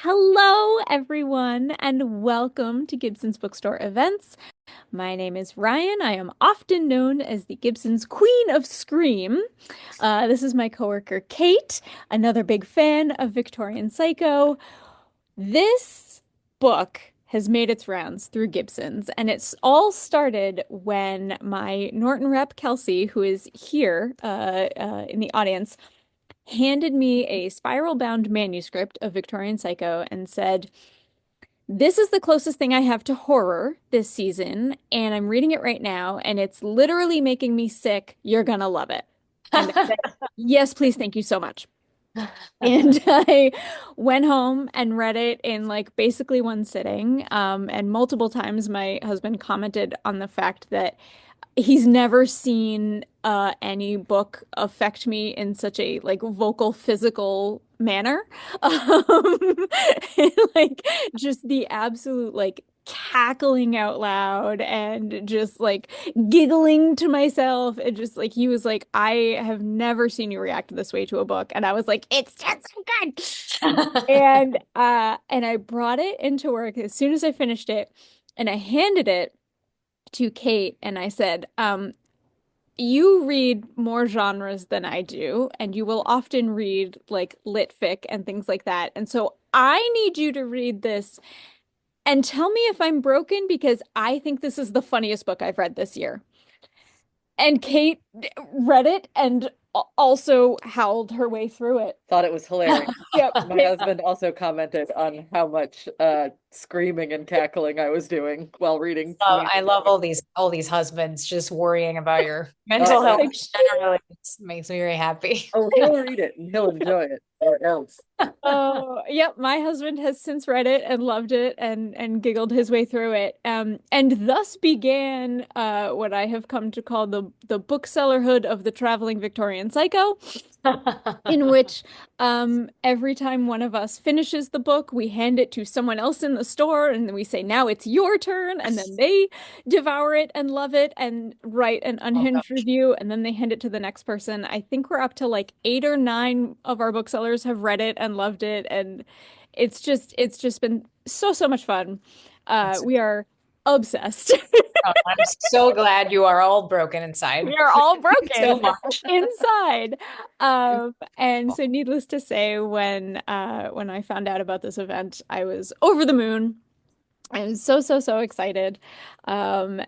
Hello, everyone, and welcome to Gibson's Bookstore events. My name is Ryan. I am often known as the Gibson's Queen of Scream. This is my coworker, Kate, another big fan of Victorian Psycho. This book has made its rounds through Gibson's, and it's all started when my Norton rep, Kelsey, who is here in the audience, handed me a spiral-bound manuscript of Victorian Psycho and said, "This is the closest thing I have to horror this season, and I'm reading it right now, and it's literally making me sick. You're gonna love it." And I said, "Yes, please, thank you so much." And I went home and read it in like basically one sitting. And multiple times my husband commented on the fact that he's never seen any book affect me in such a like vocal physical manner. And, like just the absolute like cackling out loud and just like giggling to myself. And just like he was like, "I have never seen you react this way to a book." And I was like, "It's just so good." And I brought it into work as soon as I finished it, and I handed it to Kate and I said, "You read more genres than I do, and you will often read like lit fic and things like that. And so I need you to read this and tell me if I'm broken because I think this is the funniest book I've read this year." And Kate read it and also howled her way through it. Thought it was hilarious. Yep. My husband also commented on how much screaming and cackling I was doing while reading. I love all these husbands just worrying about your mental Oh, health Like, generally. It makes me very happy. oh, he'll read it and he'll enjoy it, or else. oh, yep. My husband has since read it and loved it and giggled his way through it. And thus began what I have come to call the booksellerhood of the traveling Victorian Psycho, in which every time one of us finishes the book, we hand it to someone else in the store, and then we say, "Now it's your turn," and then they devour it and love it and write an Oh, unhinged gosh. review, and then they hand it to the next person. I think we're up to like 8 or 9 of our booksellers have read it and loved it, and it's just been so much fun. That's We are obsessed. I'm so glad you are all broken inside. We are all Thank you so broken much. inside. And so needless to say, when I found out about this event, I was over the moon. I was so excited. And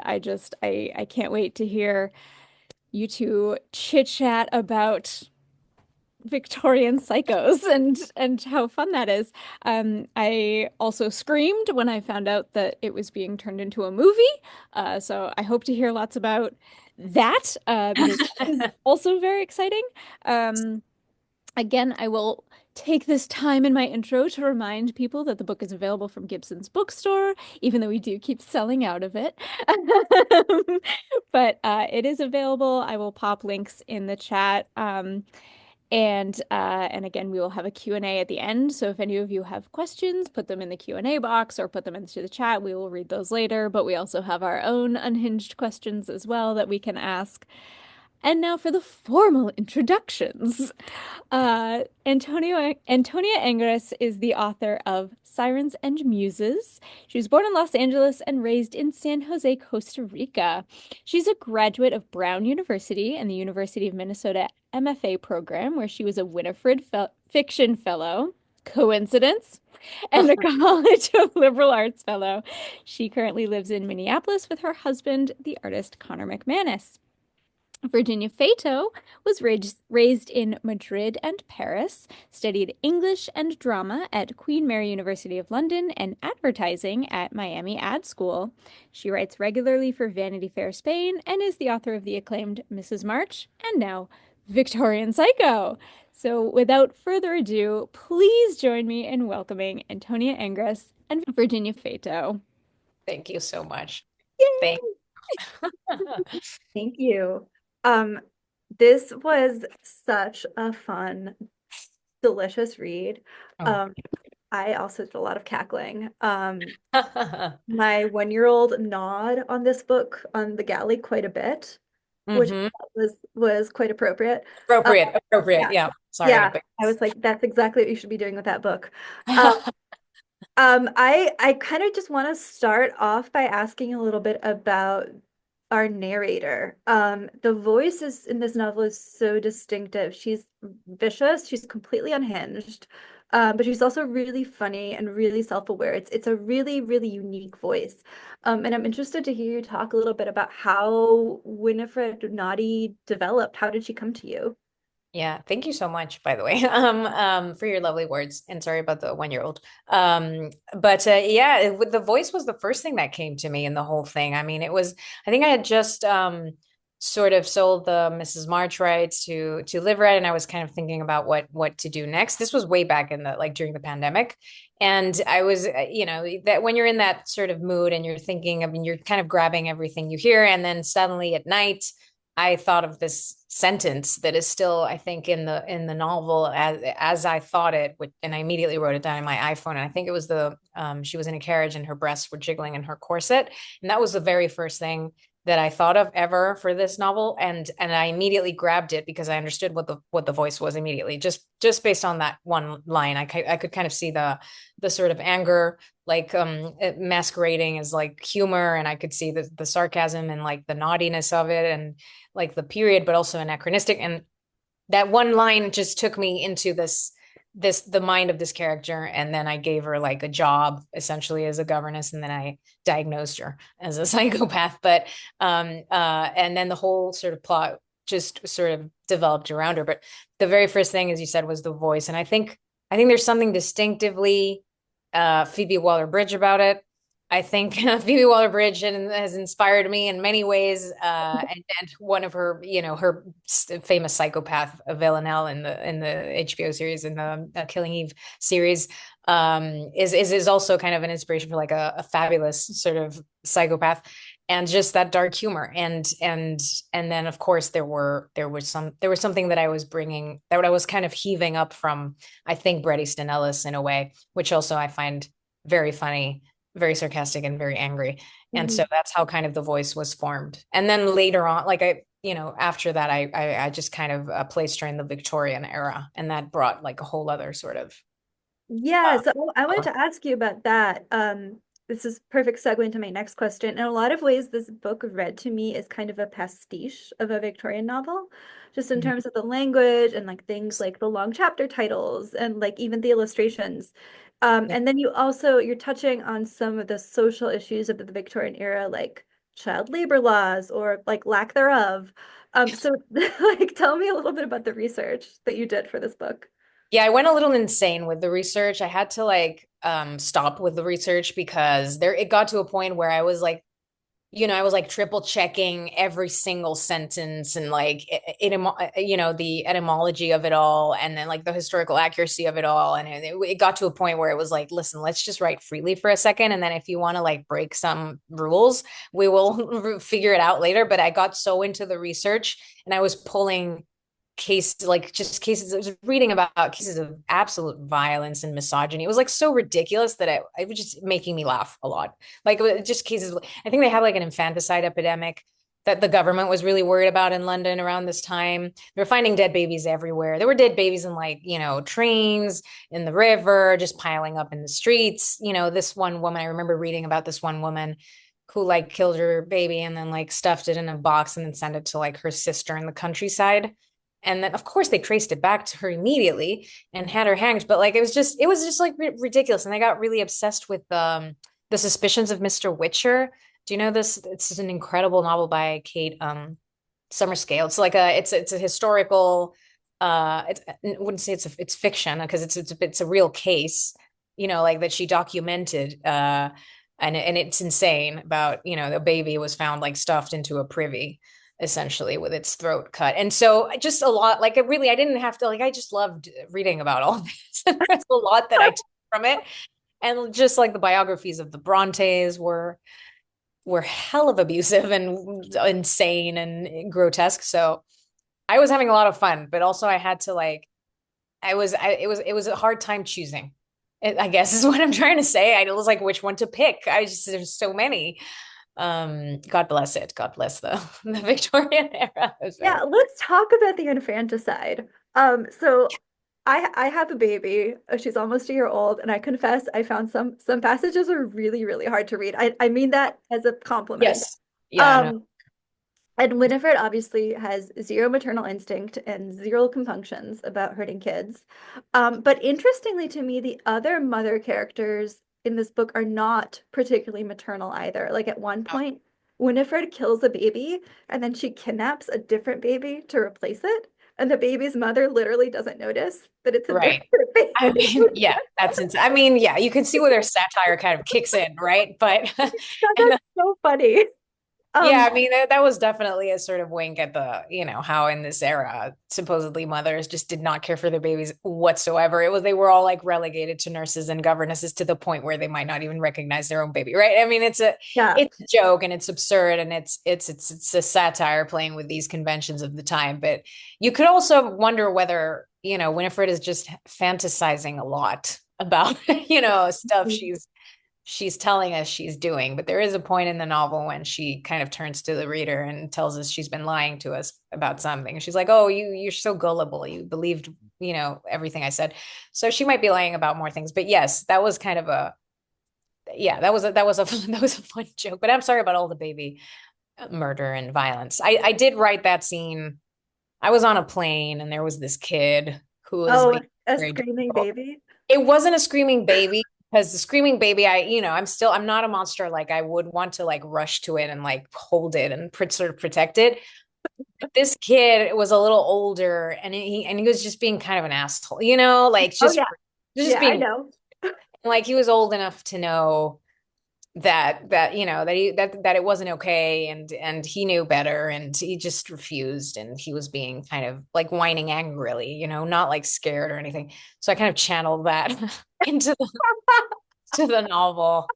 I can't wait to hear you two chit chat about Victorian psychos and how fun that is. I also screamed when I found out that it was being turned into a movie. So I hope to hear lots about that because that is also very exciting. Um, Again, I will take this time in my intro to remind people that the book is available from Gibson's Bookstore, even though we do keep selling out of it. But it is available. I will pop links in the chat. And again, we will have a Q&A at the end. So if any of you have questions, put them in the Q&A box or put them into the chat. We will read those later, but we also have our own unhinged questions as well that we can ask. And now for the formal introductions. Antonia Angress is the author of Sirens and Muses. She was born in Los Angeles and raised in San Jose, Costa Rica. She's a graduate of Brown University and the University of Minnesota MFA program, where she was a Winifred Fiction Fellow. Coincidence? And a College of Liberal Arts Fellow. She currently lives in Minneapolis with her husband, the artist Connor McManus. Virginia Feito was raised in Madrid and Paris, studied English and drama at Queen Mary University of London and advertising at Miami Ad School. She writes regularly for Vanity Fair Spain and is the author of the acclaimed Mrs. March and now Victorian Psycho. So without further ado, please join me in welcoming Antonia Angress and Virginia Feito. Thank you so much. Yay! Thank Thank you. Um, this was such a fun, delicious read. Oh. I also did a lot of cackling. My 1-year-old gnawed on this book on the galley quite a bit. which Hmm. was quite appropriate. Uh, Appropriate. yeah, Yeah. Sorry. yeah. I was like, that's exactly what you should be doing with that book. Um, I kind of just want to start off by asking a little bit about our narrator. The voice is in this novel is so distinctive. She's vicious, she's completely unhinged, but she's also really funny and really self-aware. It's a really, really unique voice. And I'm interested to hear you talk a little bit about how Winifred Naughty developed. How did she come to you? Yeah, thank you so much, by the way, for your lovely words. And sorry about the 1-year-old. But yeah, the voice was the first thing that came to me in the whole thing. I mean, I think I had just sort of sold the Mrs. March rights to Live Red, and I was kind of thinking about what to do next. This was way back in the like during the pandemic. And I was, that when you're in that sort of mood and you're thinking, I mean, you're kind of grabbing everything you hear, and then suddenly at night I thought of this sentence that is still, I think, in the novel as I thought it, and I immediately wrote it down in my iPhone. And I think it was she was in a carriage and her breasts were jiggling in her corset, and that was the very first thing that I thought of ever for this novel, and I immediately grabbed it because I understood what the voice was immediately, just based on that one line. I could kind of see the sort of anger like masquerading as like humor, and I could see the sarcasm and like the naughtiness of it, and like the period, but also anachronistic. And that one line just took me into the mind of this character. And then I gave her like a job essentially as a governess, and then I diagnosed her as a psychopath. But and then the whole sort of plot just sort of developed around her. But the very first thing, as you said, was the voice. And I think there's something distinctively Phoebe Waller-Bridge about it. I think Phoebe Waller-Bridge has inspired me in many ways, and one of her, her famous psychopath, Villanelle, in the HBO series, in the Killing Eve series, is also kind of an inspiration for like a fabulous sort of psychopath, and just that dark humor, and then of course there was something that I was bringing, that I was kind of heaving up from, I think, Bret Easton Ellis in a way, which also I find very funny, very sarcastic, and very angry. And so Mhm. that's how kind of the voice was formed. And then later on, like after that, I just kind of placed her in the Victorian era, and that brought like a whole other sort of Yeah, uh, so I wanted to ask you about that. This is perfect segue into my next question. In a lot of ways, this book read to me as kind of a pastiche of a Victorian novel, just in Mhm. terms of the language and like things like the long chapter titles and like even the illustrations. Yeah. And then you're touching on some of the social issues of the Victorian era, like child labor laws or like lack thereof. So like tell me a little bit about the research that you did for this book. Yeah, I went a little insane with the research. I had to like stop with the research because it got to a point where I was like triple checking every single sentence, and like the etymology of it all, and then like the historical accuracy of it all. And it got to a point where it was like, listen, let's just write freely for a second. And then if you want to like break some rules, we will figure it out later. But I got so into the research, and I was pulling cases, like just cases. I was reading about cases of absolute violence and misogyny. It was like so ridiculous that it was just making me laugh a lot. Like just cases. I think they had like an infanticide epidemic that the government was really worried about in London around this time. They were finding dead babies everywhere. There were dead babies in like, trains, in the river, just piling up in the streets. This one woman, I remember reading about this one woman who like killed her baby and then like stuffed it in a box and then sent it to like her sister in the countryside. And then of course they traced it back to her immediately and had her hanged. But like it was just like ridiculous. And I got really obsessed with the Suspicions of Mr. Witcher. Do you know this? It's an incredible novel by Kate Summerscale. It's a historical, I wouldn't say it's fiction because it's a real case, like that she documented, and it's insane about, the baby was found like stuffed into a privy essentially with its throat cut. And so just a lot, like I didn't have to, like, I just loved reading about all this. There's a lot that I took from it. And just like the biographies of the Brontes were hell of abusive and insane and grotesque. So I was having a lot of fun, but also I had to like, it was a hard time choosing. I guess is what I'm trying to say. I was like, which one to pick? There's so many. God bless it. God bless the Victorian era. It was Yeah, very let's talk about the infanticide. So I have a baby. She's almost a year old, and I confess I found some passages are really, really hard to read. I mean that as a compliment. yes. Yeah, no. Um, and Winifred obviously has zero maternal instinct and zero compunctions about hurting kids. But interestingly to me, the other mother characters in this book are not particularly maternal either. Like at one point, Winifred kills a baby and then she kidnaps a different baby to replace it. And the baby's mother literally doesn't notice that it's a Right. different I baby. mean, yeah, that's insane. I mean, yeah, you can see where their satire kind of kicks in, right? But and That's so funny. yeah, Um, I mean, that was definitely a sort of wink at the, how in this era, supposedly mothers just did not care for their babies whatsoever. They were all like relegated to nurses and governesses to the point where they might not even recognize their own baby, right? I mean, yeah. it's a joke and it's absurd and it's a satire playing with these conventions of the time. But you could also wonder whether, Winifred is just fantasizing a lot about, stuff she's telling us she's doing. But there is a point in the novel when she kind of turns to the reader and tells us she's been lying to us about something. She's like, "Oh, you're so gullible. You believed, everything I said." So she might be lying about more things. But yes, that was kind of a yeah, that was a that was a fun joke. But I'm sorry about all the baby murder and violence. I did write that scene. I was on a plane and there was this kid who was Oh, being a very screaming difficult. baby. It wasn't a screaming baby because the screaming baby, I'm not a monster. Like I would want to like rush to it and like hold it and sort of protect it. But this kid was a little older and he was just being kind of an asshole, like Oh just yeah. just Yeah, I being know. like he was old enough to know that it wasn't okay and he knew better and he just refused and he was being kind of like whining angrily, not like scared or anything. So I kind of channeled that into the novel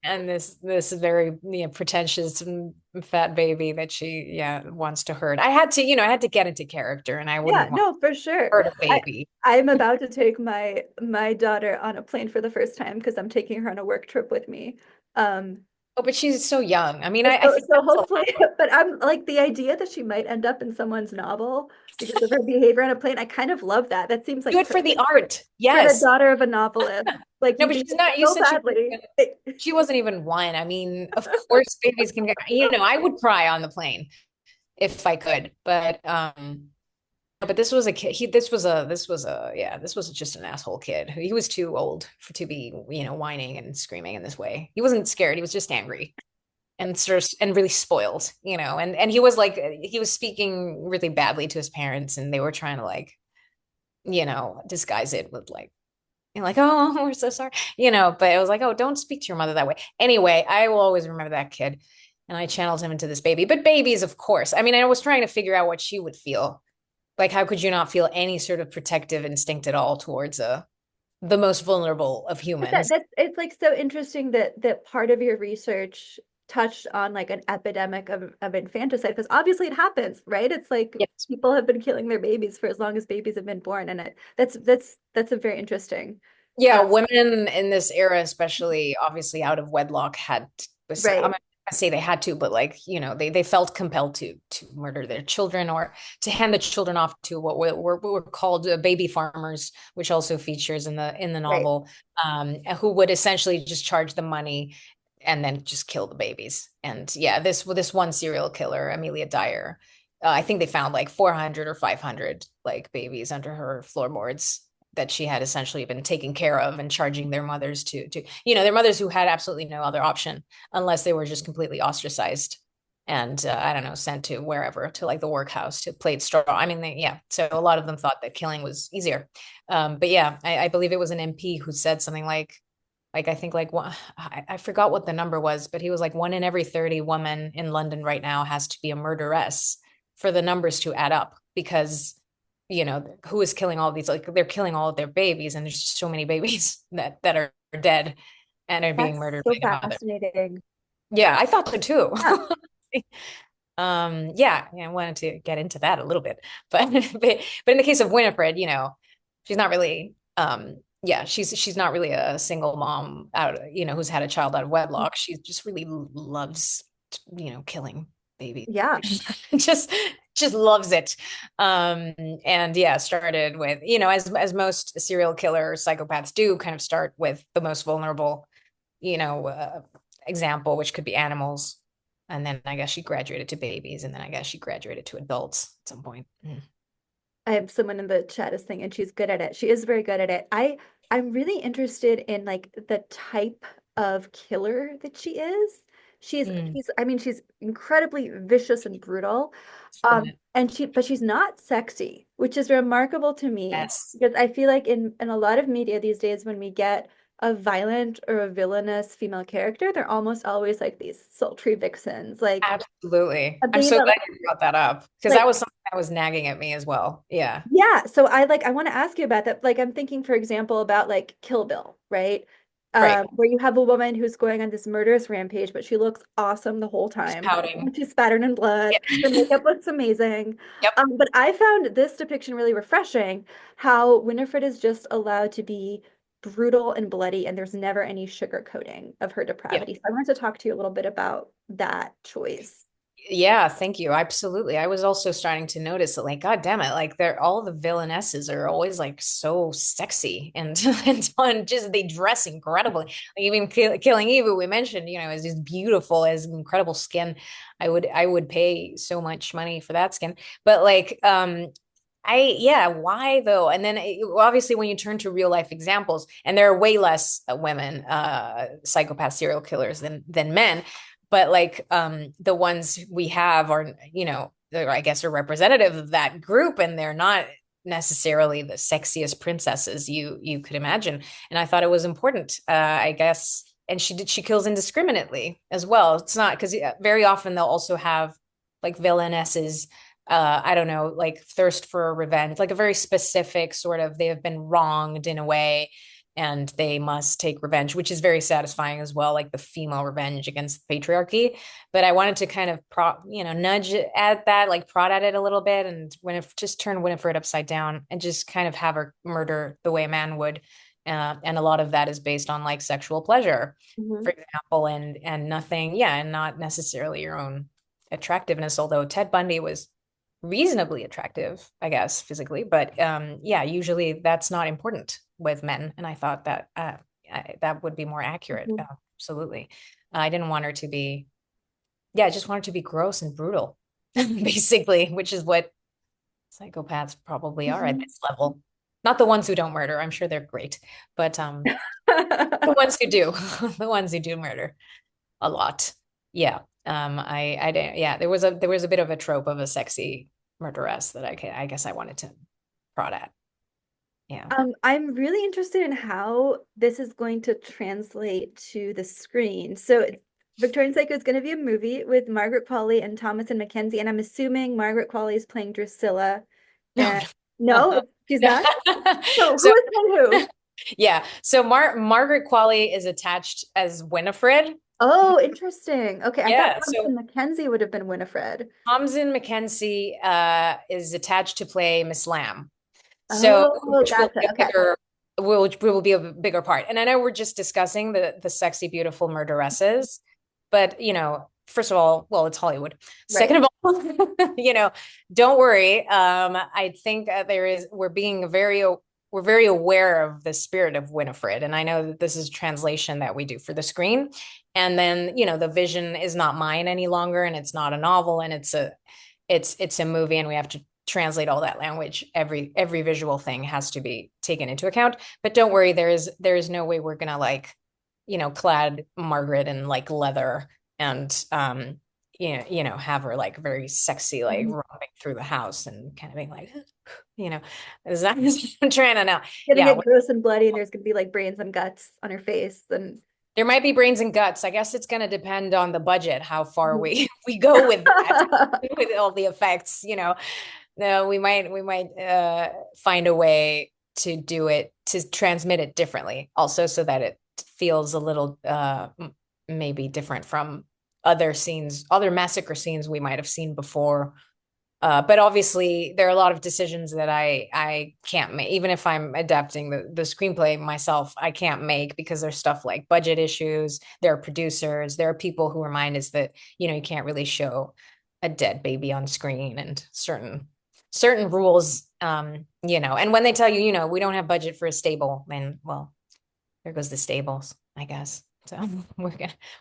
and this very pretentious fat baby that she wants to hurt. I had to get into character and I Yeah, wouldn't want no, for to sure. hurt a I baby. I'm about to take my daughter on a plane for the first time because I'm taking her on a work trip with me. Um, Oh, but she's so young. I mean, I so think so that's hopefully, but I'm like the idea that she might end up in someone's novel because of her behavior on a plane. I kind of love that. That seems do like it for the perfect art. for the Yes. daughter of a novelist. Like No, you but behave she's not. You so said badly. she wasn't even one. I mean, of course, babies can get. I would cry on the plane if I could, but this was a kid. This was just an asshole kid. He was too old to be, whining and screaming in this way. He wasn't scared. He was just angry and sort of, and really spoiled, and he was like, he was speaking really badly to his parents, and they were trying to like, disguise it with like like, oh, we're so sorry, but it was like, oh, don't speak to your mother that way. Anyway, I will always remember that kid. And I channeled him into this baby. But babies, of course. I mean, I was trying to figure out what she would feel. Like, how could you not feel any sort of protective instinct at all towards the most vulnerable of But that humans? that's it's like so interesting that part of your research touched on like an epidemic of infanticide because obviously it happens, right? It's like Yes. people have been killing their babies for as long as babies have been born, and that's a very interesting. Yeah, Uh, women in this era, especially obviously out of wedlock, I'm right, not gonna say they had to, but like, they felt compelled to murder their children or to hand the children off to what were called baby farmers, which also features in the right. novel, who would essentially just charge the money and then just kill the babies. And yeah, this one serial killer, Amelia Dyer, I think they found like 400 or 500 like babies under her floorboards that she had essentially been taking care of and charging their mothers to their mothers who had absolutely no other option unless they were just completely ostracized and I don't know, sent to wherever, to like the workhouse to plate straw. I mean, so a lot of them thought that killing was easier. But yeah, I believe it was an MP who said something like I think like one, I forgot what the number was, but he was like 1 in every 30 women in London right now has to be a murderess for the numbers to add up because who is killing all these, like they're killing all of their babies and there's just so many babies that are dead and are being That's murdered by so their mother. fascinating. Yeah, I thought so too. Yeah. I wanted to get into that a little bit, but in the case of Winifred, she's not really yeah, she's not really a single mom who's had a child out of wedlock. She just really loves, killing babies. Yeah. Just just loves it. And yeah, started with, as most serial killer psychopaths do, kind of start with the most vulnerable, you know, uh, example, which could be animals. And then I guess she graduated to babies, and then I guess she graduated to adults at some point. Mm. I have someone in the chat is saying, and she's good at it. She is very good at it. I'm really interested in like the type of killer that she is. Mm. She's incredibly vicious and brutal. But she's not sexy, which is remarkable to me Yes, because I feel like in a lot of media these days, when we get a violent or a villainous female character, they're almost always like these sultry vixens. Like absolutely. I'm I'm thinking so about glad you brought that up because that like was something that was nagging at me as well. Yeah. yeah, so I want to ask you about that. Like I'm thinking, for example, about like Kill Bill, right? Right. Where you have a woman who's going on this murderous rampage, but she looks awesome the whole Just time. pouting. She's spattered in blood. Yeah. Her makeup looks amazing. Yep. But I found this depiction really refreshing, how Winifred is just allowed to be brutal and bloody, and there's never any sugarcoating of her Yeah. depravity. So I wanted to talk to you a little bit about that choice. Yeah, thank you. Absolutely. I was also starting to notice that, like, God damn it, like they're all the villainesses are always like so sexy and and fun. Just they dress incredibly. Like even Killing Eve, who we mentioned, is just beautiful, has incredible skin. I would pay so much money for that skin. But like, yeah, why though? And then obviously when you turn to real life examples, and there are way less women psychopath serial killers than men, but like the ones we have are, I guess are representative of that group, and they're not necessarily the sexiest princesses you could imagine. And I thought it was important, I guess. And she kills indiscriminately as well. It's not because very often they'll also have like villainesses, I don't know, like thirst for revenge, like a very specific sort of, they have been wronged in a way and they must take revenge, which is very satisfying as well, like the female revenge against patriarchy. But I wanted to kind of nudge at that, like prod at it a little bit, and just turn Winifred upside down and just kind of have her murder the way a man would. And a lot of that is based on like sexual pleasure, Mhm. for example, and nothing, yeah, and not necessarily your own attractiveness, although Ted Bundy was reasonably attractive, I guess, physically. But yeah, usually that's not important with men. And I thought that that would be more accurate. Mhm. Absolutely. I didn't want her to be, yeah, I just want her to be gross and brutal, basically, which is what psychopaths probably are at Mhm. this level. Not the ones who don't murder. I'm sure they're great, but the ones who do, the ones who do murder a lot. Yeah. I didn't, yeah, there was a bit of a trope of a sexy murderess that I guess I wanted to prod at. Yeah. I'm really interested in how this is going to translate to the screen. So Victorian Psycho is going to be a movie with Margaret Qualley and Thomas and Mackenzie, and I'm assuming Margaret Qualley is playing Drusilla. No, And no, she's no. not. So So who is playing who? yeah. So Margaret Qualley is attached as Winifred. Oh, interesting. Okay, I thought Yeah. So Thompson Mackenzie would have been Winifred. Tamsin Mackenzie is attached to play Miss Lamb. So Oh, which will gotcha. be a Okay. bigger which will be a bigger part. And I know we're just discussing the sexy, beautiful murderesses, but first of all, well, it's Hollywood. Right. Second of all, don't worry. I think we're very aware of the spirit of Winifred. And I know that this is translation that we do for the screen. And then, the vision is not mine any longer, and it's not a novel, and it's a movie, and we have to translate all that language. Every visual thing has to be taken into account. But don't worry, there is no way we're gonna like, clad Margaret in like leather and have her like very sexy, like Mhm. romping through the house and kind of being like, is that I'm trying to know. Gonna Yeah, get gross and bloody, and there's gonna be like brains and guts on her face, and there might be brains and guts. I guess it's gonna depend on the budget, how far Mhm. we go with that, with all the effects. No, we might find a way to do it, to transmit it differently also, so that it feels a little maybe different from other massacre scenes we might have seen before. But obviously, there are a lot of decisions that I can't make. Even if I'm adapting the screenplay myself, I can't make because there's stuff like budget issues. There are producers. There are people who remind us that, you can't really show a dead baby on screen and certain rules. And when they tell you, we don't have budget for a stable, then well, there goes the stables, I guess. So we're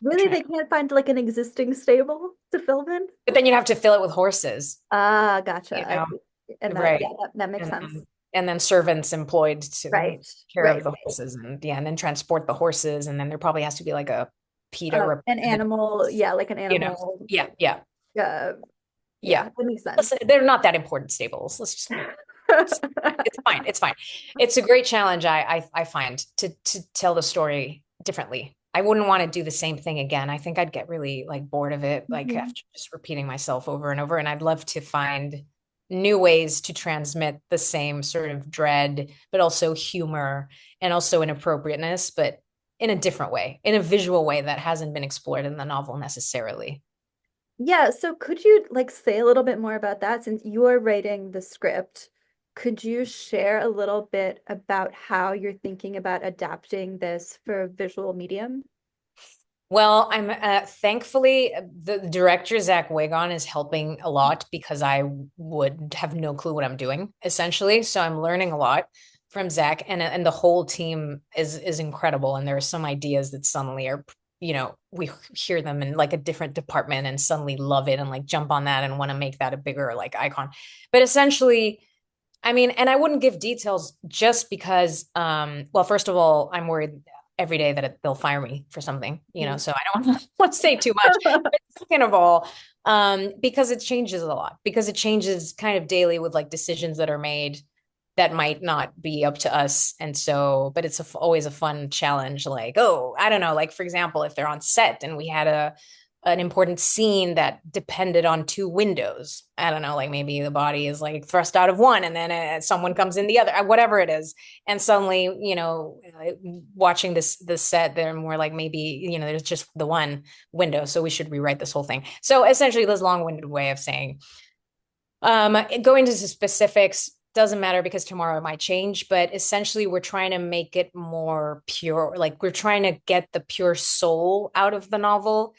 Really, trying. they can't find like an existing stable to film in? But then you'd have to fill it with horses, Ah, gotcha. you I know, see. And that, right? yeah, that makes And sense. then servants employed to Right, care of right. the horses, and yeah, and then transport the horses, and then there probably has to be like a PETA An representative, animal, yeah, like an you know. animal. Yeah, yeah, Uh, yeah. yeah, that makes sense. Listen, they're not that important stables. Let's just it's fine. It's fine. It's a great challenge I find to tell the story differently. I wouldn't want to do the same thing again. I think I'd get really like bored of it, like Mhm. after just repeating myself over and over. And I'd love to find new ways to transmit the same sort of dread, but also humor and also inappropriateness, but in a different way, in a visual way that hasn't been explored in the novel necessarily. Yeah, so could you like say a little bit more about that since you are writing the script? Could you share a little bit about how you're thinking about adapting this for a visual medium? Well, I'm thankfully the director Zach Wagon is helping a lot because I would have no clue what I'm doing essentially. So I'm learning a lot from Zach, and the whole team is incredible. And there are some ideas that suddenly are, we hear them in like a different department and suddenly love it and like jump on that and want to make that a bigger like icon. But essentially, I mean, and I wouldn't give details just because, well, first of all, I'm worried every day that they'll fire me for something, Mhm. so I don't want to say too much. But second of all, because it changes a lot, because it changes kind of daily with like decisions that are made that might not be up to us. And so, but it's always a fun challenge. Like, oh, I don't know, like for example, if they're on set and we had an important scene that depended on two windows. I don't know, like maybe the body is like thrust out of one and then someone comes in the other, whatever it is. And suddenly, watching this set, they're more like maybe, there's just the one window. So we should rewrite this whole thing. So essentially this long-winded way of saying, going into specifics doesn't matter because tomorrow it might change, but essentially we're trying to make it more pure. Like we're trying to get the pure soul out of the novel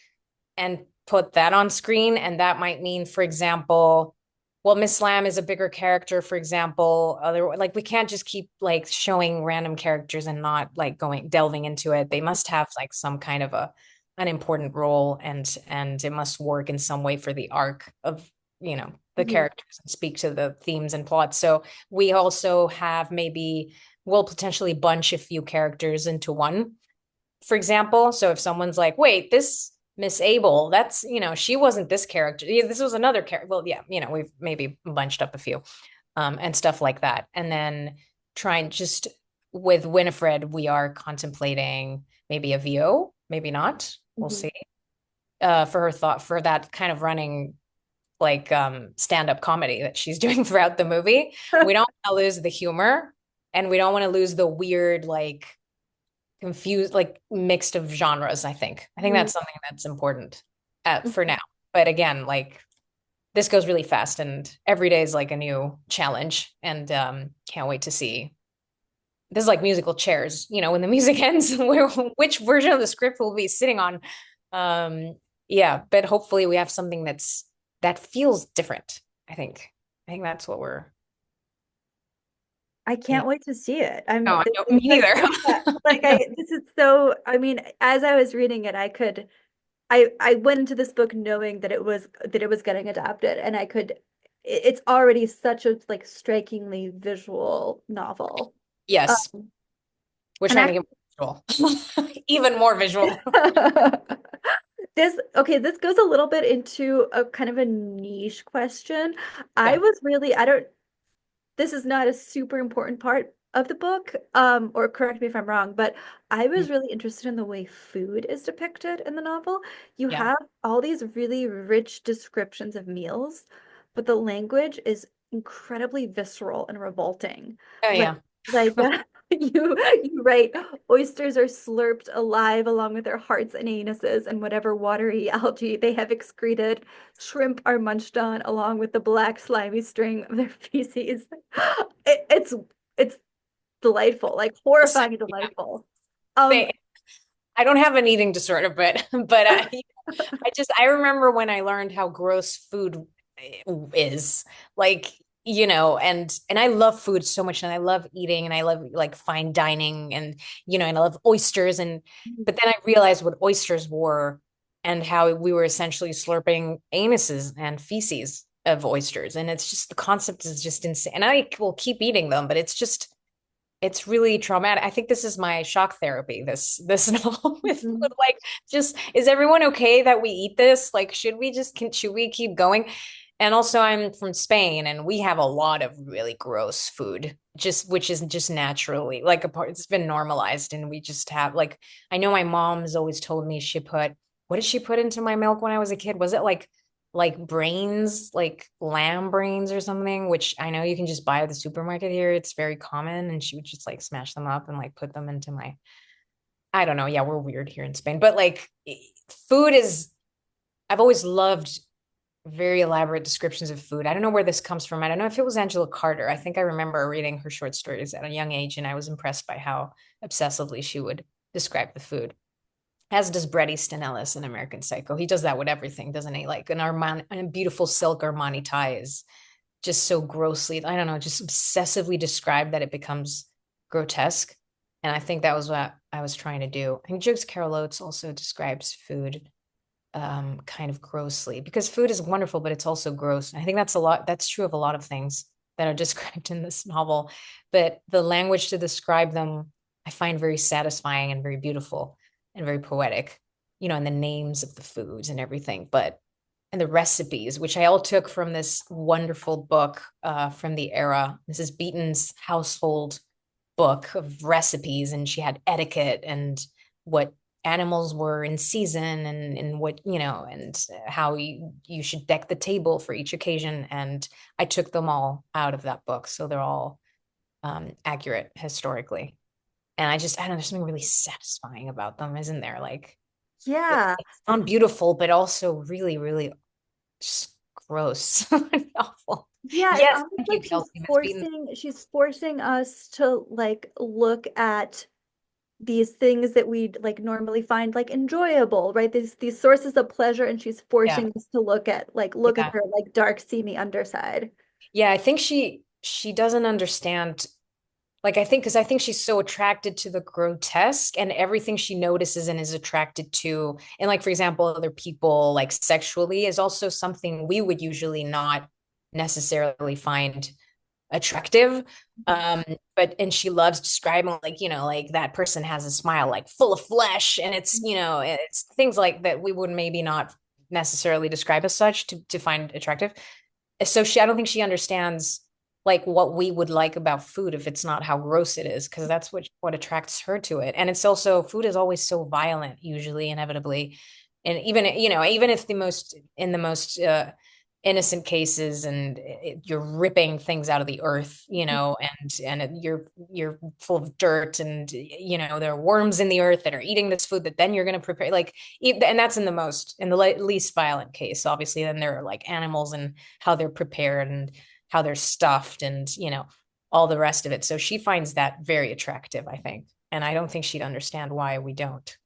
and put that on screen. And that might mean, for example, well, Miss Lamb is a bigger character, for example. Other like we can't just keep like showing random characters and not like delving into it. They must have like some kind of an important role and it must work in some way for the arc of, the Mhm. characters and speak to the themes and plots. So we also have we'll potentially bunch a few characters into one, for example. So if someone's like, wait, this Miss Abel, that's, she wasn't this character. Yeah, this was another character. Well, yeah, we've maybe bunched up a few and stuff like that. And then trying just with Winifred, we are contemplating maybe a VO, maybe not. We'll Mhm. see. For that kind of running like stand-up comedy that she's doing throughout the movie. We don't want to lose the humor and we don't want to lose the weird like confused, like mixed of genres. I think Mhm. that's something that's important for now. But again, like this goes really fast and every day is like a new challenge and can't wait to see. This is like musical chairs, when the music ends, which version of the script we'll be sitting on. Yeah, but hopefully we have something that feels different. I think that's what we're. I Yeah. can't wait to see it. No, I This don't, is me like, neither. yeah, like this is so, I mean, as I was reading it, I went into this book knowing that it was getting adapted and it's already such a like strikingly visual novel. Yes, Um, we're and trying to get more visual, even more visual. this goes a little bit into a kind of a niche question. I Yeah, was really, I don't, this is not a super important part of the book, or correct me if I'm wrong, but I was really interested in the way food is depicted in the novel. You yeah. have all these really rich descriptions of meals, but the language is incredibly visceral and revolting. Oh Like, yeah. like, You write, oysters are slurped alive along with their hearts and anuses and whatever watery algae they have excreted. Shrimp are munched on along with the black slimy string of their feces. It's delightful, like horrifying and delightful. Um, They, I don't have an eating disorder, but I remember when I learned how gross food is, like, and I love food so much, and I love eating, and I love like fine dining, and and I love oysters, and but then I realized what oysters were and how we were essentially slurping anuses and feces of oysters, and it's just the concept is just insane. And I will keep eating them, but it's really traumatic. I think this is my shock therapy, this novel with food. Like, just is everyone okay that we eat this? Like, should we keep going? And also I'm from Spain and we have a lot of really gross food, just which is just naturally like a part, it's been normalized. And we just have like, I know my mom's always told me what did she put into my milk when I was a kid? Was it like brains, like lamb brains or something, which I know you can just buy at the supermarket here. It's very common. And she would just like smash them up and like put them into my, I don't know. Yeah, we're weird here in Spain. But like food is, I've always loved very elaborate descriptions of food. I don't know where this comes from. I don't know if it was Angela Carter. I think I remember reading her short stories at a young age, and I was impressed by how obsessively she would describe the food, as does Bret Easton Ellis in American Psycho. He does that with everything, doesn't he? Like a beautiful silk Armani tie is just so grossly, I don't know, just obsessively described that it becomes grotesque. And I think that was what I was trying to do. I think Jokes Carol Oates also describes food kind of grossly, because food is wonderful, but it's also gross. And I think that's true of a lot of things that are described in this novel. But the language to describe them, I find very satisfying and very beautiful and very poetic, and the names of the foods and everything, and the recipes, which I all took from this wonderful book from the era. Mrs. Beeton's household book of recipes, and she had etiquette and what animals were in season and what, and how you should deck the table for each occasion. And I took them all out of that book. So they're all accurate historically. And I don't know, there's something really satisfying about them, isn't there? Like, yeah. they sound beautiful, but also really, really just gross and awful. Yeah, it's Yes, almost thank you, like Kelsey. Miss Beaton. she's forcing us to like look at these things that we like normally find like enjoyable, right? These sources of pleasure, and she's Yeah, forcing us to look at yeah. her like dark, seamy underside. Yeah, I think she doesn't understand. Like, because I think she's so attracted to the grotesque and everything she notices and is attracted to. And like, for example, other people like sexually is also something we would usually not necessarily find attractive. And she loves describing like, like that person has a smile like full of flesh. And it's things like that we would maybe not necessarily describe as such to find attractive. So I don't think she understands like what we would like about food if it's not how gross it is, because that's what attracts her to it. And it's also, food is always so violent, usually, inevitably. And even even if in the most innocent cases, and you're ripping things out of the earth, you're full of dirt, and there are worms in the earth that are eating this food that then you're going to prepare, like, and that's in the least violent case. Obviously, then there are like animals and how they're prepared and how they're stuffed, and all the rest of it. So she finds that very attractive, I think. And I don't think she'd understand why we don't.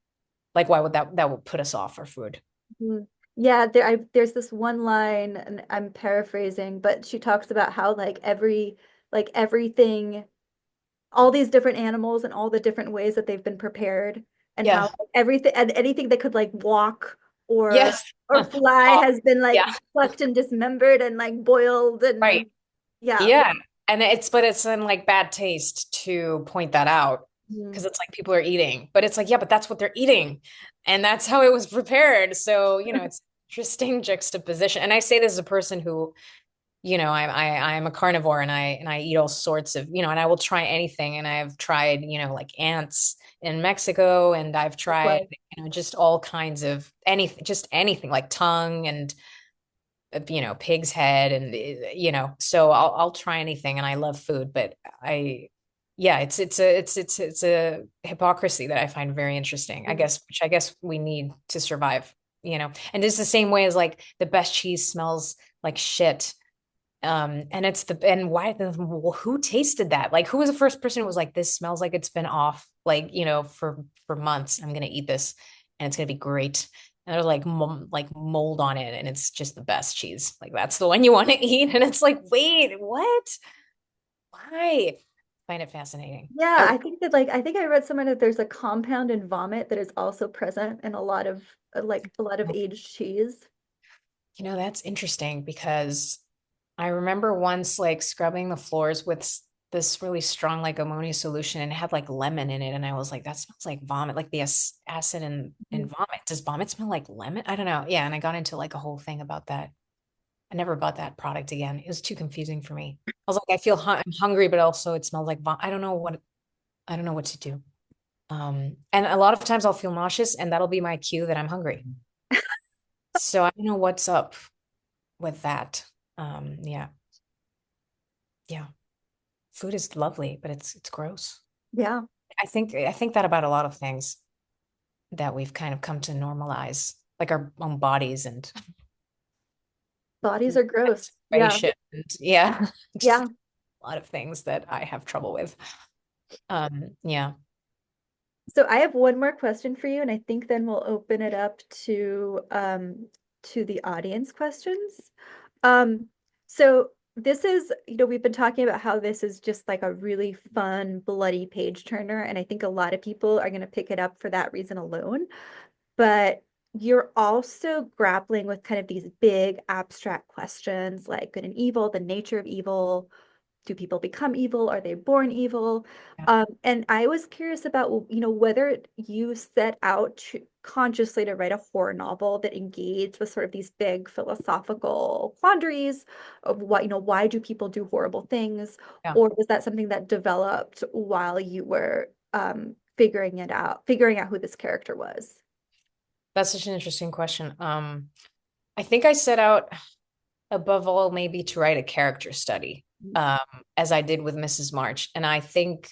Like, why would that would put us off our food? Mhm. Yeah, there's this one line, and I'm paraphrasing, but she talks about how like everything, all these different animals and all the different ways that they've been prepared, and how Yeah. like, everything and anything that could like walk or Yes. fly Oh, has been like yeah. plucked and dismembered and like boiled, Right. and yeah. Yeah. And it's in like bad taste to point that out, Mhm. because it's like people are eating, but it's like, yeah, but that's what they're eating. And that's how it was prepared. So, it's interesting juxtaposition. And I say this as a person who, I'm a carnivore, and I eat all sorts of, and I will try anything. And I've tried, like ants in Mexico, and I've tried, Likewise. just all kinds of anything like tongue and pig's head, and so I'll try anything, and I love food, but I yeah, it's a hypocrisy that I find very interesting, I Mm. guess, which I guess we need to survive, you know. And it's the same way as like the best cheese smells like shit. And it's the and why the who tasted that? Like who was the first person who was like, this smells like it's been off, like, you know, for months. I'm gonna eat this and it's gonna be great. And there's like mold on it, and it's just the best cheese. Like that's the one you want to eat. And it's like, wait, what? Why? I find it fascinating. Yeah, Oh, I think that like I think I read somewhere that there's a compound in vomit that is also present in a lot of like a lot of aged cheese. you know, that's interesting because I remember once like scrubbing the floors with this really strong like ammonia solution, and it had like lemon in it, and I was like, that smells like vomit, like the acid in Mhm. vomit. Does vomit smell like lemon? I don't know. Yeah, and I got into like a whole thing about that. I never bought that product again. It was too confusing for me. I was like, I'm hungry, but also it smells like vomit. I don't know what to do. And a lot of times I'll feel nauseous, and that'll be my cue that I'm hungry. So I don't know what's up with that. Yeah, yeah. Food is lovely, but it's gross. Yeah, I think that about a lot of things that we've kind of come to normalize, like our own bodies and bodies are gross. Yeah, menstruation and yeah, just yeah. a lot of things that I have trouble with. Yeah. So I have one more question for you, and I think then we'll open it up to the audience questions. Um, so this is, we've been talking about how this is just like a really fun, bloody page turner, and I think a lot of people are going to pick it up for that reason alone. But you're also grappling with kind of these big abstract questions like good and evil, the nature of evil. Do people become evil? Are they born evil? Yeah. And I was curious about, whether you set out consciously to write a horror novel that engaged with sort of these big philosophical quandaries of why do people do horrible things? Yeah. Or was that something that developed while you were figuring out who this character was? That's such an interesting question. I think I set out above all maybe to write a character study, um, as I did with Mrs. March. And I think,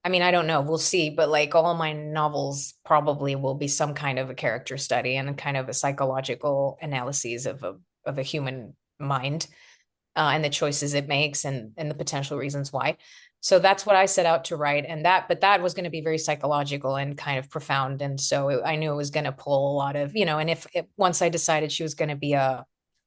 I mean, I don't know, we'll see, but like all my novels probably will be some kind of a character study and kind of a psychological analysis of a human mind, and the choices it makes and the potential reasons why. So that's what I set out to write, and but that was going to be very psychological and kind of profound. And so I knew it was going to pull a lot of, and if once I decided she was going to be a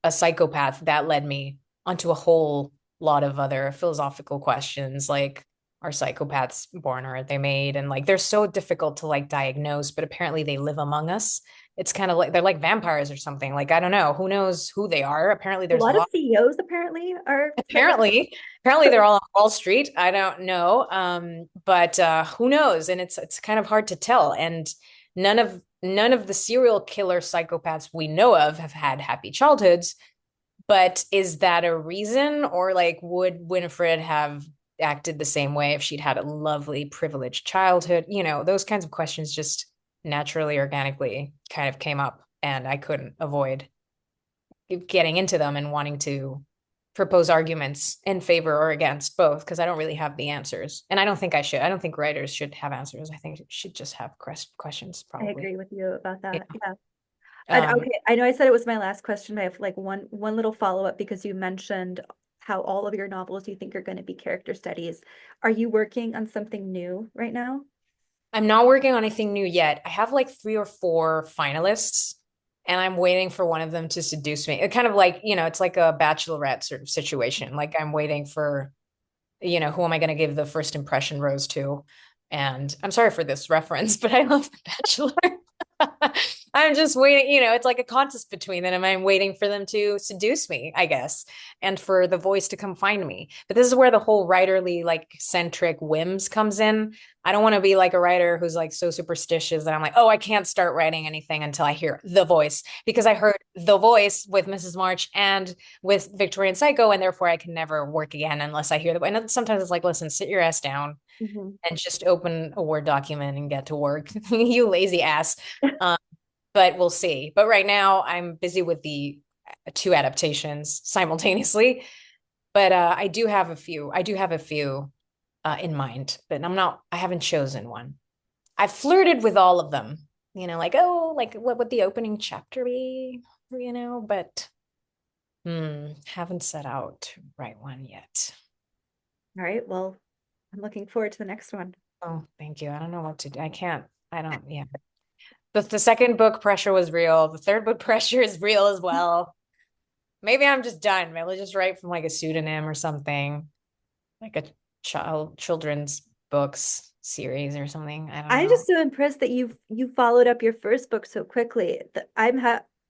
psychopath, that led me onto a whole lot of other philosophical questions like, are psychopaths born or are they made? And like they're so difficult to like diagnose, but apparently they live among us. It's kind of like they're like vampires or something. Like I don't know, who knows who they are. Apparently A there's a lot of lot. CEOs apparently are Apparently they're all on Wall Street. I don't know. But who knows? And it's kind of hard to tell. And none of the serial killer psychopaths we know of have had happy childhoods. But is that a reason? Or like would Winifred have acted the same way if she'd had a lovely, privileged childhood? Those kinds of questions just naturally, organically kind of came up, and I couldn't avoid getting into them and wanting to propose arguments in favor or against both, because I don't really have the answers. And I don't think I should. I don't think writers should have answers. I think it should just have questions, I probably. agree with you about Yeah. that. Yeah. And Um, okay, I know I said it was my last question, but I have like one little follow-up because you mentioned how all of your novels you think are going to be character studies. Are you working on something new right now? I'm not working on anything new yet. I have like 3 or 4 finalists, and I'm waiting for one of them to seduce me. It kind of like, it's like a bachelorette sort of situation. Like I'm waiting for, who am I going to give the first impression rose to? And I'm sorry for this reference, but I love The Bachelor. I'm just waiting, it's like a contest between them. And I'm waiting for them to seduce me, I guess, and for the voice to come find me. But this is where the whole writerly, like centric whims comes in. I don't want to be like a writer who's like so superstitious that I'm like, oh, I can't start writing anything until I hear the voice, because I heard the voice with Mrs. March and with Victorian Psycho, and therefore I can never work again unless I hear the. And sometimes it's like, listen, sit your ass down Mhm. and just open a Word document and get to work, you lazy ass. Um, but we'll see. But right now, I'm busy with the 2 adaptations simultaneously. But I do have a few. in mind, but I haven't chosen one. I flirted with all of them, like, oh, like what would the opening chapter be, but haven't set out to write one yet. All right, well, I'm looking forward to the next one. Oh, thank you. I don't know what to do. Yeah. The second book pressure was real. The third book pressure is real as well. Maybe I'm just done. Maybe I'll just write from like a pseudonym or something, like a children's books series or something. I don't I'm know. just so impressed that you followed up your first book so quickly. I'm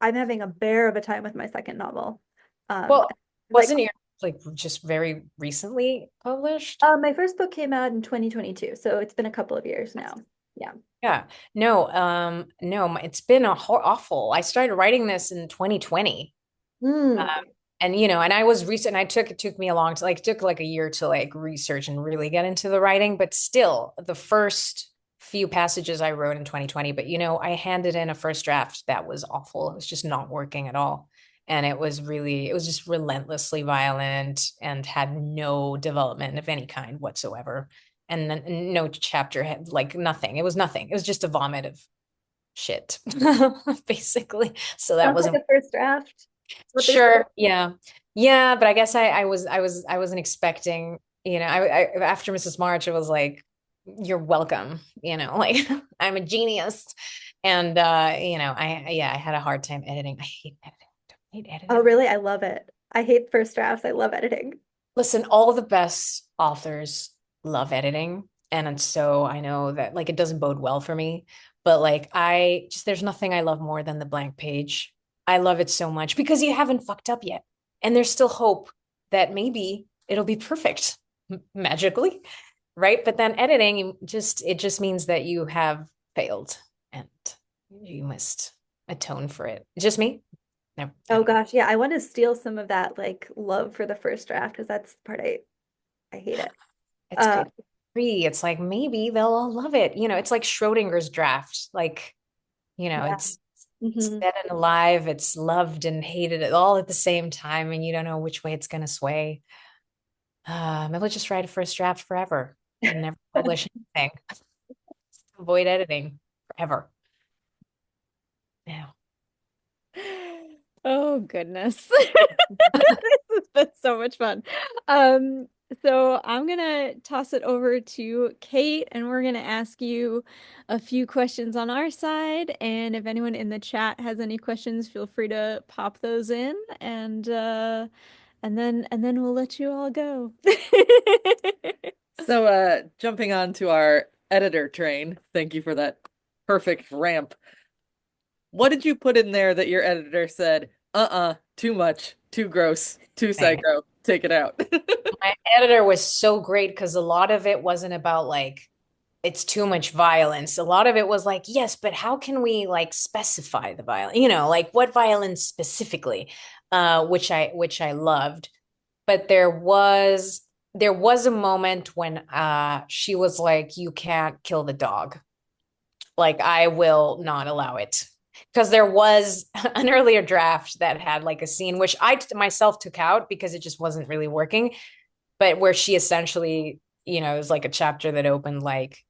having a bear of a time with my second novel. Well, Like, wasn't your like just very recently published? my first book came out in 2022, so it's been a couple of years now. Yeah. Yeah. No, it's been awful. I started writing this in 2020. Mm. And and I was recent. It took me a long like it took like a year to like research and really get into the writing, but still the first few passages I wrote in 2020, but I handed in a first draft that was awful. It was just not working at all. And it was just relentlessly violent and had no development of any kind whatsoever. And then no chapter had like nothing. It was nothing. It was just a vomit of shit, basically. So that Sounds like wasn't a first draft. sure. Yeah. Yeah. But I guess I wasn't expecting, after Mrs. March, it was like, you're welcome, like I'm a genius. And, I had a hard time editing. I hate editing. I hate editing. Oh, really? I love it. I hate first drafts. I love editing. Listen, all the best authors love editing. And so I know that like it doesn't bode well for me, but like there's nothing I love more than the blank page. I love it so much because you haven't fucked up yet. And there's still hope that maybe it'll be perfect magically, right? But then editing it just means that you have failed and you must atone for it. Just me? No. Oh gosh, yeah. I want to steal some of that like love for the first draft because that's the part I hate it. It's good. It's like maybe they'll all love it. It's like Schrodinger's draft. Like, Yeah. it's dead and alive. It's loved and hated all at the same time, and you don't know which way it's going to sway. Maybe I'll just write a first draft forever and never publish anything. Avoid editing forever. Yeah. Oh goodness. This has been so much fun. So I'm gonna toss it over to Kate and we're gonna ask you a few questions on our side. And if anyone in the chat has any questions, feel free to pop those in and then we'll let you all go. So, jumping on to our editor train, thank you for that perfect ramp. What did you put in there that your editor said, too much, too gross, too psycho, take it out? My editor was so great because a lot of it wasn't about like, it's too much violence. A lot of it was like, yes, but how can we like specify the violence? Like what violence specifically, which I loved. But there was a moment when she was like, you can't kill the dog. Like I will not allow it. Because there was an earlier draft that had like a scene which I myself took out because it just wasn't really working, but where she essentially, it was like a chapter that opened like,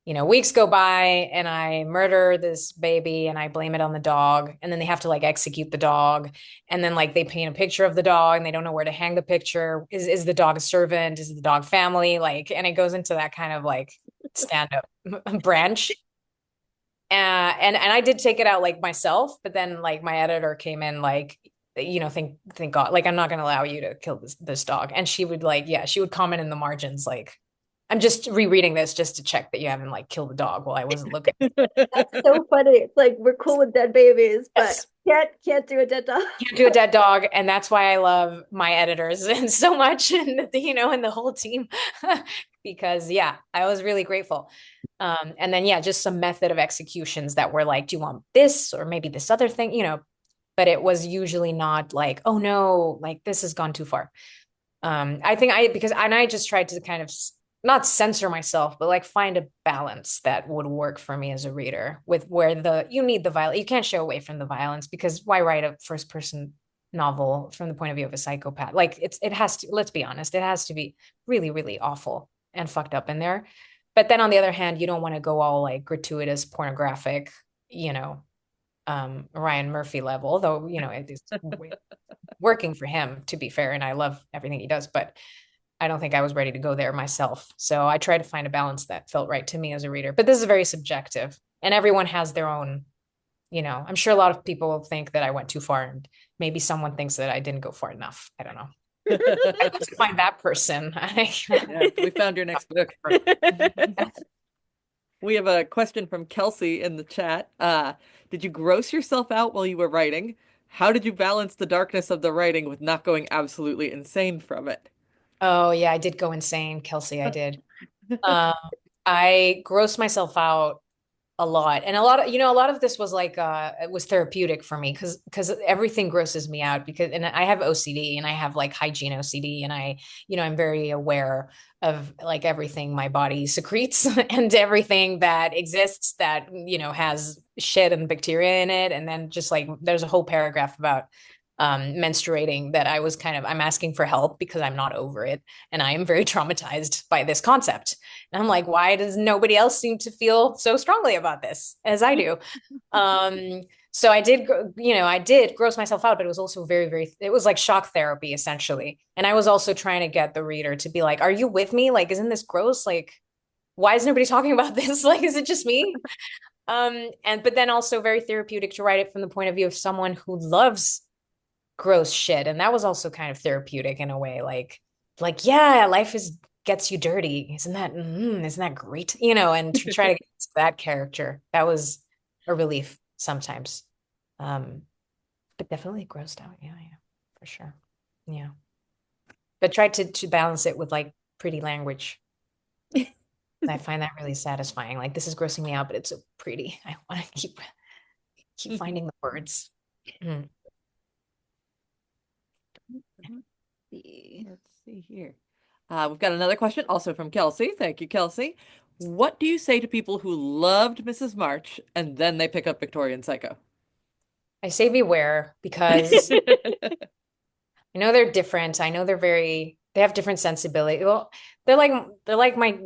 weeks go by and I murder this baby and I blame it on the dog. And then they have to like execute the dog. And then like they paint a picture of the dog and they don't know where to hang the picture. Is the dog a servant? Is the dog family? Like, and it goes into that kind of like stand-up branch. And I did take it out like myself, but then like my editor came in like, thank God, like I'm not gonna allow you to kill this dog. And she would like, yeah, she would comment in the margins like, I'm just rereading this just to check that you haven't like killed the dog while I wasn't looking. That's so funny. It's like we're cool with dead babies, but can't do a dead dog. Can't do a dead dog, and that's why I love my editors and so much, and and the whole team, because yeah, I was really grateful. And then yeah, just some method of executions that were like, do you want this or maybe this other thing, but it was usually not like, oh no, like this has gone too far. I think I just tried to kind of not censor myself, but like find a balance that would work for me as a reader with where you need the violence. You can't show away from the violence because why write a first person novel from the point of view of a psychopath? Like it has to, let's be honest, it has to be really, really awful and fucked up in there. But then on the other hand, you don't want to go all like gratuitous, pornographic, you know, Ryan Murphy level, though, you know, it is working for him, to be fair, and I love everything he does, but I don't think I was ready to go there myself. So I tried to find a balance that felt right to me as a reader. But this is very subjective, and everyone has their own, you know, I'm sure a lot of people think that I went too far, and maybe someone thinks that I didn't go far enough. I don't know. I have to find that person. Yeah, we found your next book. We have a question from Kelsey in the chat. Did you gross yourself out while you were writing? How did you balance the darkness of the writing with not going absolutely insane from it? Oh yeah, I did go insane, Kelsey. I did. Um, I grossed myself out a lot, and a lot of, you know, a lot of this was like it was therapeutic for me because everything grosses me out, because and I have OCD, and I have like hygiene OCD, and I, you know, I'm very aware of like everything my body secretes and everything that exists that, you know, has shit and bacteria in it. And then just like there's a whole paragraph about menstruating that I was kind of, I'm asking for help because I'm not over it, and I am very traumatized by this concept. And I'm like, why does nobody else seem to feel so strongly about this as I do? So I did, you know, I did gross myself out, but it was also very, very, it was like shock therapy essentially. And I was also trying to get the reader to be like, are you with me? Like, isn't this gross? Like, why is nobody talking about this? Like, is it just me? But then also very therapeutic to write it from the point of view of someone who loves gross shit. And that was also kind of therapeutic in a way, yeah, life is gets you dirty. Isn't that great? You know, and to try to get to that character, that was a relief sometimes. But definitely grossed out. Yeah, yeah, for sure. Yeah. But tried to balance it with like pretty language. I find that really satisfying. Like, this is grossing me out, but it's so pretty. I want to keep finding the words. Mm. Let's see here. We've got another question also from Kelsey. Thank you, Kelsey. What do you say to people who loved Mrs. March and then they pick up Victorian Psycho? I say beware, because I know they're different. I know they have different sensibility. Well, they're like my,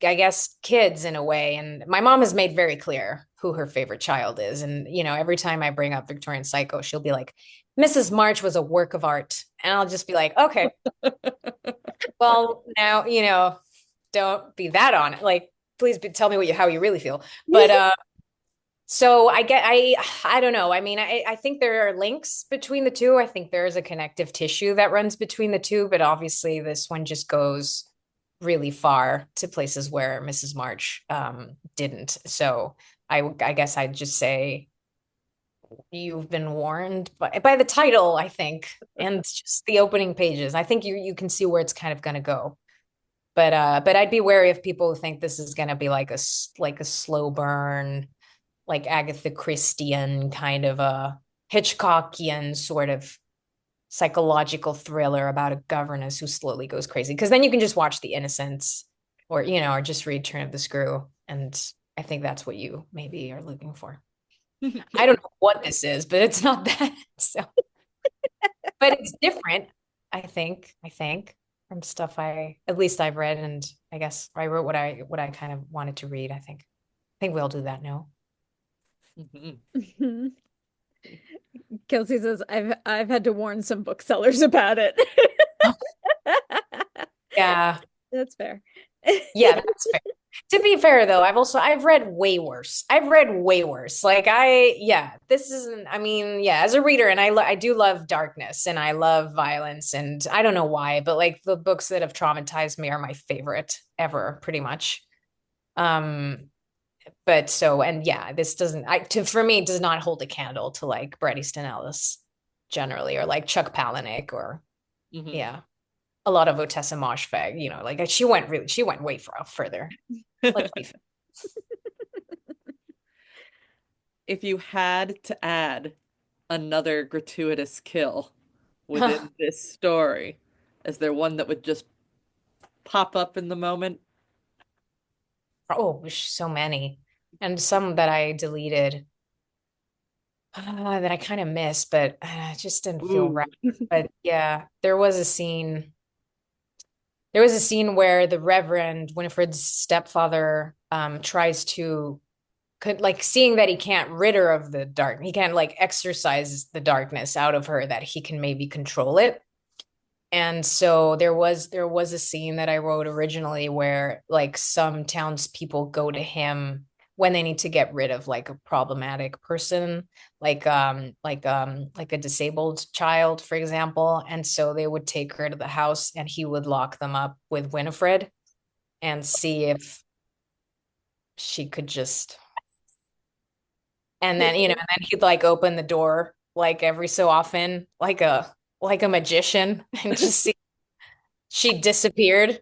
I guess, kids in a way. And my mom has made very clear who her favorite child is. And, you know, every time I bring up Victorian Psycho, she'll be like, Mrs. March was a work of art. And I'll just be like, okay, well, now, you know, don't be that on it. Like, please tell me how you really feel. But so I don't know. I mean, I think there are links between the two. I think there is a connective tissue that runs between the two, but obviously this one just goes really far to places where Mrs. March didn't. So I guess I'd just say you've been warned by the title, I think, and just the opening pages. I think you can see where it's kind of going to go. But I'd be wary of people who think this is going to be like a slow burn, like Agatha Christian kind of a Hitchcockian sort of psychological thriller about a governess who slowly goes crazy. Because then you can just watch The Innocents, or, you know, or just read Turn of the Screw. And I think that's what you maybe are looking for. I don't know what this is, but it's not that. So, but it's different, I think, from stuff at least I've read, and I guess I wrote what I kind of wanted to read, I think. I think we all do that now. Mm-hmm. Kelsey says, I've had to warn some booksellers about it. Yeah. That's fair. Yeah, that's fair. To be fair though, I've read way worse. Like this isn't, I mean, yeah, as a reader, and I do love darkness, and I love violence, and I don't know why, but like the books that have traumatized me are my favorite ever, pretty much. But so, and yeah, this doesn't, for me, it does not hold a candle to like Bret Easton Ellis generally, or like Chuck Palahniuk, or yeah, a lot of Otessa Moshfegh, you know, like she went way further. Let's be fair. If you had to add another gratuitous kill within this story, is there one that would just pop up in the moment? Oh, so many. And some that I deleted that I kind of missed, but it just didn't feel right. But yeah, there was a scene. there was a scene where the Reverend Winifred's stepfather tries to like seeing that he can't rid her of the dark, he can't like exorcise the darkness out of her, that he can maybe control it. And so there was a scene that I wrote originally where like some townspeople go to him when they need to get rid of like a problematic person, like a disabled child, for example. And so they would take her to the house and he would lock them up with Winifred and see if she could just, and then and then he'd like open the door like every so often, like a magician, and just see she disappeared.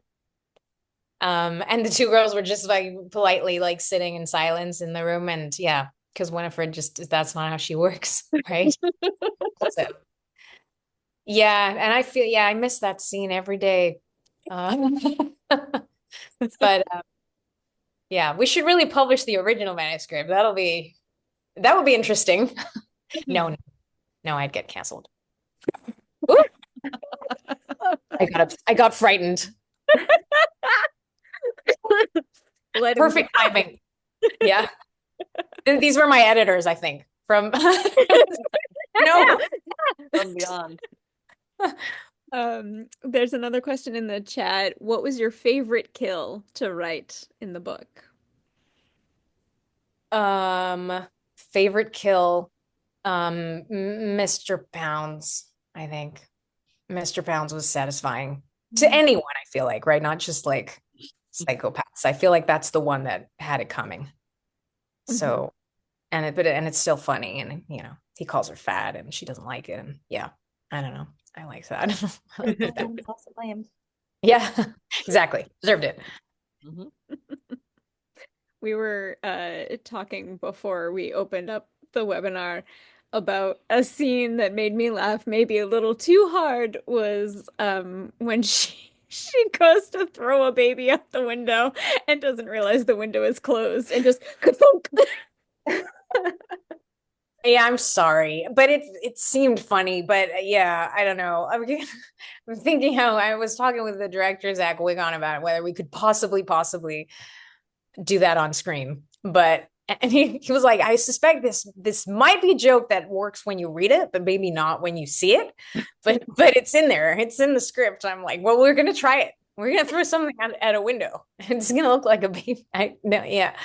And the two girls were just like politely like sitting in silence in the room. And yeah, because Winifred just, that's not how she works, right? So yeah, and I feel, yeah, I miss that scene every day. But yeah, we should really publish the original manuscript. That would be interesting. No, no, I'd get canceled. Ooh, I got frightened. Perfect timing. Yeah. These were my editors, I think, from no, From beyond. There's another question in the chat. What was your favorite kill to write in the book? Favorite kill, Mr. Pounds, I think. Mr. Pounds was satisfying to anyone, I feel like, right? Not just like psychopaths. I feel like that's the one that had it coming. So, and it's still funny, and he calls her fat and she doesn't like it, and yeah, I don't know. I like that. Also blame. Yeah, exactly. Deserved it. We were talking before we opened up the webinar about a scene that made me laugh maybe a little too hard, was when she goes to throw a baby out the window and doesn't realize the window is closed and just ka-thunk. Yeah, I'm sorry, but it seemed funny, but yeah, I don't know. I'm thinking how I was talking with the director, Zach Wigon, about whether we could possibly do that on screen. And he was like, I suspect this might be a joke that works when you read it, but maybe not when you see it. But it's in there. It's in the script. I'm like, well, we're gonna try it. We're gonna throw something at a window. It's gonna look like a baby. No, yeah.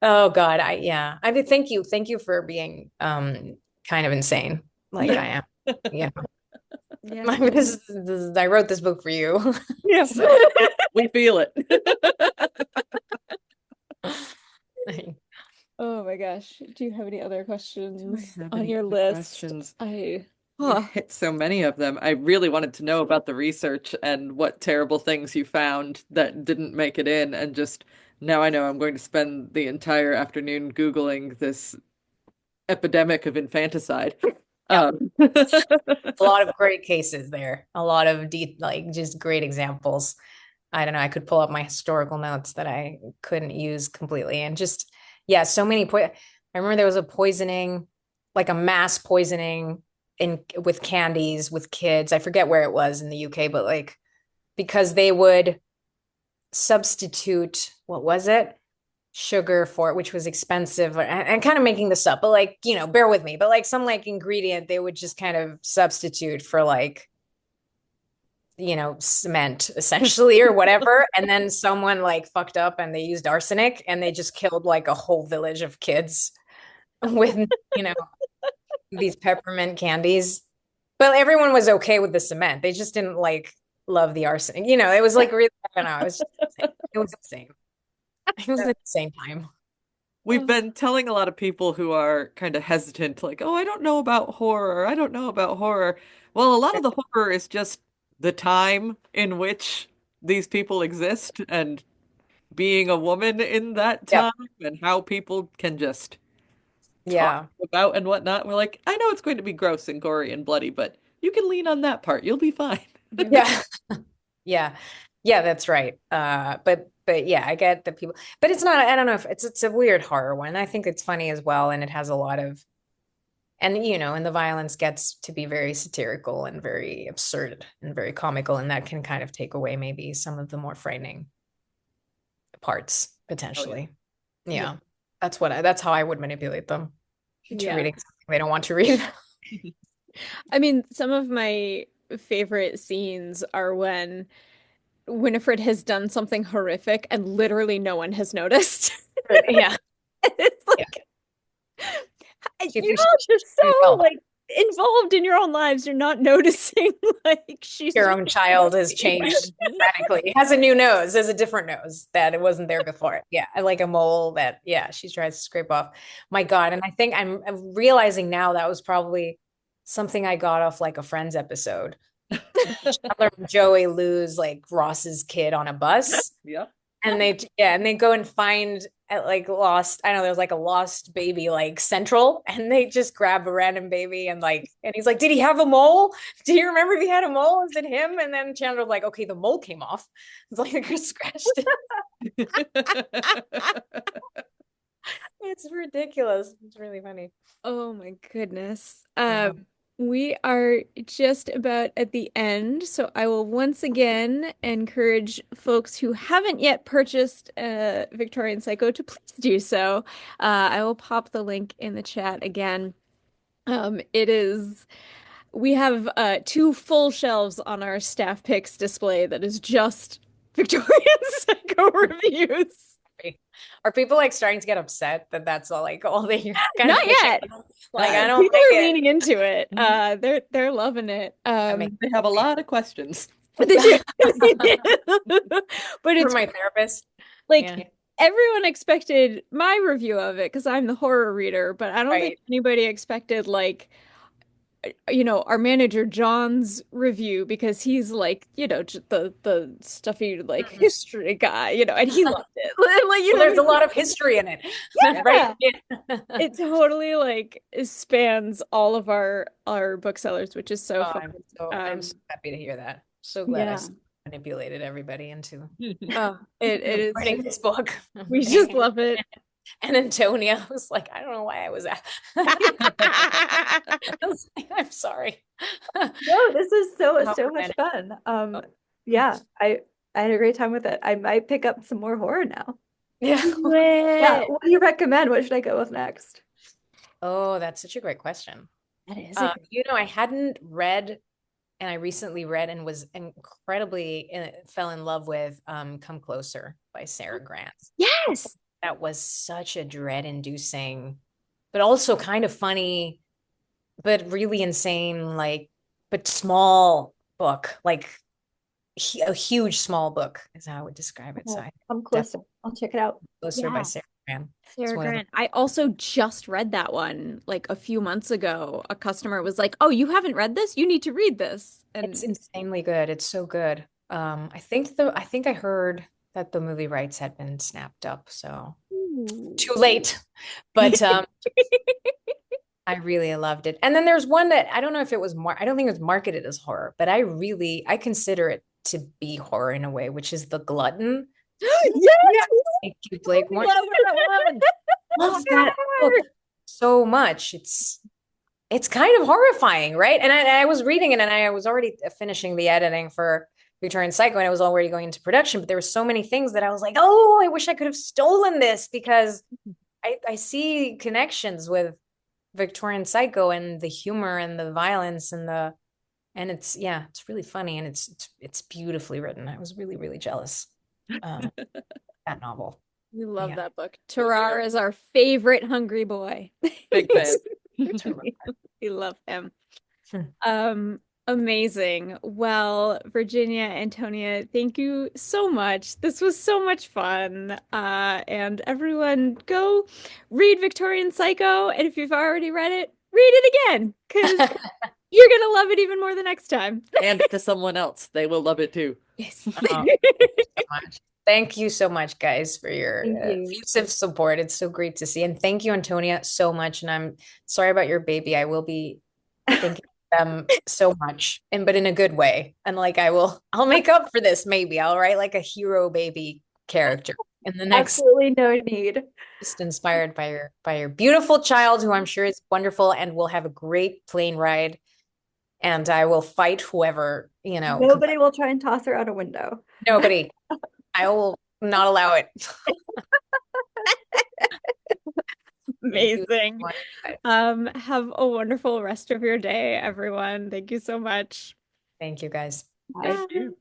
Oh God, I mean, thank you for being kind of insane, like I am. Yeah. Yeah. I wrote this book for you. Yes, we feel it. Oh my gosh. Do you have any other questions on your list? Questions? I You hit so many of them. I really wanted to know about the research and what terrible things you found that didn't make it in, and just now I know I'm going to spend the entire afternoon Googling this epidemic of infanticide. A lot of great cases there. A lot of like just great examples. I don't know. I could pull up my historical notes that I couldn't use completely, and just yeah, so many. I remember there was a poisoning, like a mass poisoning with candies with kids. I forget where it was in the UK, but like because they would substitute, what was it? Sugar for it, which was expensive, and kind of making this up, but like, bear with me, but like some like ingredient they would just kind of substitute for like, cement essentially or whatever. And then someone like fucked up and they used arsenic and they just killed like a whole village of kids with, these peppermint candies. But everyone was okay with the cement. They just didn't like love the arsenic. It was like really, I don't know. It was insane. It was an insane time. We've been telling a lot of people who are kind of hesitant, like, oh, I don't know about horror. I don't know about horror. Well, a lot of the horror is just the time in which these people exist and being a woman in that time and how people can just talk about and whatnot. We're like, I know it's going to be gross and gory and bloody, but you can lean on that part. You'll be fine. Yeah. Yeah, that's right. But yeah, I get that people, but it's not, I don't know if it's a weird horror one. I think it's funny as well. And it has a lot of And and the violence gets to be very satirical and very absurd and very comical, and that can kind of take away maybe some of the more frightening parts Oh, yeah. potentially. Yeah. Yeah. That's how I would manipulate them into Yeah. reading something they don't want to read. I mean, some of my favorite scenes are when Winifred has done something horrific and literally no one has noticed. Yeah. It's Yeah. like She you're thinks all just so well. like involved in your own lives. You're not noticing like she's Your just own child has changed radically. Has a new nose. Has a different nose that it wasn't there before. Yeah, I like a mole that, yeah, she tries to scrape off. My God. And I think I'm realizing now that was probably something I got off like a Friends episode. Chandler and Joey lose like Ross's kid on a bus. Yeah. And they go and find like lost, I don't know, there's like a lost baby like central, and they just grab a random baby and he's like, did he have a mole? Do you remember if he had a mole? Is it him? And then Chandler's like, okay, the mole came off. It's like I just scratched it. It's ridiculous. It's really funny. Oh my goodness. Yeah. We are just about at the end, so I will once again encourage folks who haven't yet purchased Victorian Psycho to please do so. I will pop the link in the chat again. We have two full shelves on our staff picks display that is just Victorian Psycho reviews. Are people like starting to get upset that that's all they Not yet. Like I don't People like are it. leaning into it. They're loving it. They have a lot of questions. But they do. But For it's my therapist. like Yeah. everyone expected my review of it because I'm the horror reader, but I don't think anybody expected like our manager John's review because he's like, the stuffy like history guy, and he loved it. Like, There's a lot of history in it. Yeah. Right? Yeah. It totally like spans all of our booksellers, which is so fun. I'm so happy to hear that. So glad Yeah. I manipulated everybody into Oh, it is writing this book. we just love it. And Antonia was like, I don't know why I was at. I was like, I'm sorry. No, this is so How much romantic. fun. Yeah, I had a great time with it. I might pick up some more horror now. Yeah. Yeah, what do you recommend? What should I go with next? Oh, that's such a great question. That is I hadn't read, and I recently read and was incredibly fell in love with Come Closer by Sarah Grant. yes. That was such a dread-inducing, but also kind of funny, but really insane, but small book, like a huge small book is how I would describe it. So I Come Closer. I'll check it out. Closer by Yeah. Sarah Grant. Sarah Grant. I also just read that one like a few months ago. A customer was like, "Oh, you haven't read this? You need to read this." And It's insanely good. It's so good. I think I heard that the movie rights had been snapped up, so too late. But I really loved it. And then there's one that I don't know if it was I don't think it was marketed as horror, but I consider it to be horror in a way, which is The Glutton. yes, Thank you, Blake. Love that book so much. It's kind of horrifying, right? And I was reading it, and I was already finishing the editing for Victorian Psycho, and it was already going into production, but there were so many things that I was like, oh, I wish I could have stolen this, because I see connections with Victorian Psycho and the humor and the violence and it's really funny, and it's beautifully written. I was really, really jealous. That novel. we love that book. Tarar is our favorite hungry boy. Big fan. We love him. Amazing. Well, Virginia, Antonia, thank you so much. This was so much fun. And everyone go read Victorian Psycho. And if you've already read it, read it again, because you're going to love it even more the next time. And to someone else. They will love it too. Yes. Thank you so much, guys, for your effusive support. It's so great to see. And thank you, Antonia, so much. And I'm sorry about your baby. I will be thinking of them so much, but in a good way. And I'll make up for this. Maybe I'll write like a hero baby character. in the next, Absolutely no need. just inspired by your beautiful child, who I'm sure is wonderful and will have a great plane ride. And I will fight whoever, Nobody will try and toss her out a window. nobody. I will not allow it. Amazing. Have a wonderful rest of your day, everyone. Thank you so much. Thank you, guys. Thank you.